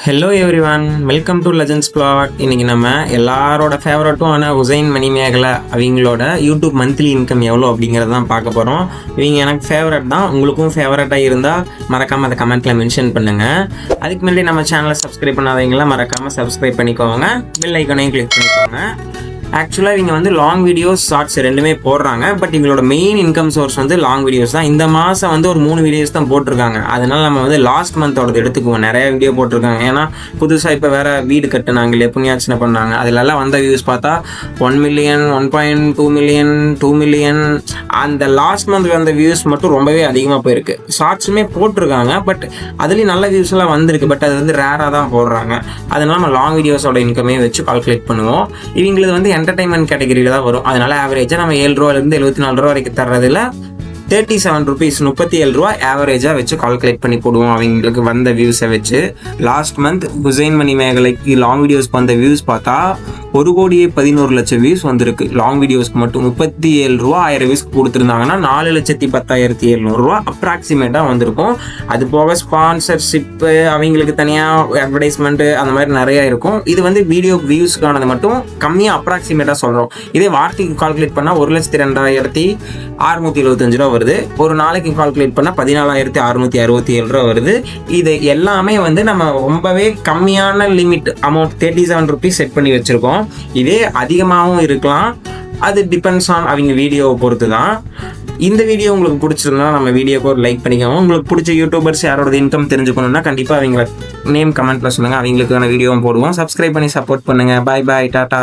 Hello everyone, welcome to legends blog. இன்றைக்கி நம்ம எல்லாரோட ஃபேவரட்டும் ஆன உசைன் மணிமேகலை அவங்களோட யூடியூப் மந்த்லி இன்கம் எவ்வளோ அப்படிங்கிறது தான் பார்க்க போகிறோம். இவங்க எனக்கு ஃபேவரட் தான், உங்களுக்கும் ஃபேவரட்டாக இருந்தால் மறக்காமல் அதை கமெண்ட்டில் மென்ஷன் பண்ணுங்கள். அதுக்கு முன்னாடி நம்ம சேனலை சப்ஸ்கிரைப் பண்ணாதவங்களாம் மறக்காமல் சப்ஸ்கிரைப் பண்ணிக்கோங்க, பெல் ஐக்கானையும் கிளிக் பண்ணிக்கோங்க. ஆக்சுவலாக இவங்க வந்து லாங் வீடியோஸ் ஷார்ட்ஸ் ரெண்டுமே போடுறாங்க. பட் இவங்களோட மெயின் இன்கம் சோர்ஸ் வந்து லாங் வீடியோஸ் தான். இந்த மாதம் வந்து ஒரு 3 வீடியோஸ் தான் போட்டிருக்காங்க. அதனால் நம்ம வந்து லாஸ்ட் மந்தோடது எடுத்துக்குவோம். நிறைய வீடியோ போட்டிருக்காங்க. ஏன்னா புதுசாக இப்போ வேறு வீடு கட்டுனாங்க இல்லையா, புண்ணியாச்சனை பண்ணாங்க. அதிலெல்லாம் வந்த வியூஸ் பார்த்தா 1 மில்லியன், 1.2 மில்லியன், 2 மில்லியன். அந்த லாஸ்ட் மந்த் வந்த வியூஸ் மட்டும் ரொம்பவே அதிகமாக போயிருக்கு. ஷார்ட்ஸுமே போட்டிருக்காங்க, பட் அதுலேயும் நல்ல வியூஸ் எல்லாம் வந்திருக்கு. பட் அது வந்து ரேராக தான் போடுறாங்க. அதனால நம்ம லாங் வீடியோஸோட இன்கமே வச்சு கால்குலேட் பண்ணுவோம். இவங்களுக்கு வந்து என்டர்டைன்மெண்ட் கேட்டகரியில் தான் வரும். அதனால ஆவரேஜாக நம்ம 7 ரூபாயிலிருந்து 74 ரூபா வரைக்கும் தர்றதுல 37 ருபீஸ், 37 ரூபா ஆவரேஜாக வச்சு கால்குலேட் பண்ணி போடுவோம் அவங்களுக்கு வந்த வியூஸை வச்சு. லாஸ்ட் மந்த் உசைன் மணிமேகலைக்கு லாங் வீடியோஸ்க்கு வந்த வியூஸ் பார்த்தா 1,11,00,000 வியூஸ் வந்திருக்கு. லாங் வீடியோஸ்க்கு மட்டும் 37 ரூபா 1000 வியூஸ் கொடுத்துருந்தாங்கன்னா 4,10,700 ரூபா அப்ராக்சிமேட்டாக வந்திருக்கும். அது போக ஸ்பான்சர்ஷிப்பு, அவங்களுக்கு தனியாக அட்வர்டைஸ்மெண்ட்டு, அந்த மாதிரி நிறையா இருக்கும். இது வந்து வீடியோ வியூஸ்க்கானது மட்டும் கம்மியாக அப்ராக்சிமேட்டாக சொல்கிறோம். இதே வார்த்தைக்கு கால்குலேட் பண்ணால் 1,02,675 ரூபா வருது. ஒரு நாளைக்கு கால்குலேட் பண்ணால் 14,667 ரூபா வருது. இது எல்லாமே வந்து நம்ம ரொம்பவே கம்மியான லிமிட் அமௌண்ட் 37 ருபீஸ் செட் பண்ணி வச்சுருக்கோம். இதே அதிகமாகவும் இருக்கலாம், அது டிபெண்ட்ஸ் ஆன் அவங்க வீடியோவை பொறுத்து தான். இந்த வீடியோ உங்களுக்கு பிடிச்சிருந்தா நம்ம வீடியோக்கு ஒரு லைக் பண்ணிக்கோங்க. உங்களுக்கு பிடிச்ச யூடியூபர்ஸ் யாரோட இன்கம் தெரிஞ்சுக்கணுன்னா கண்டிப்பாக அவங்கள நேம் கமெண்ட்டில் சொல்லுங்கள், அவங்களுக்கான வீடியோவும் போடுவோம். சப்ஸ்கிரைப் பண்ணி சப்போர்ட் பண்ணுங்கள். பாய் பாய், டாட்டா.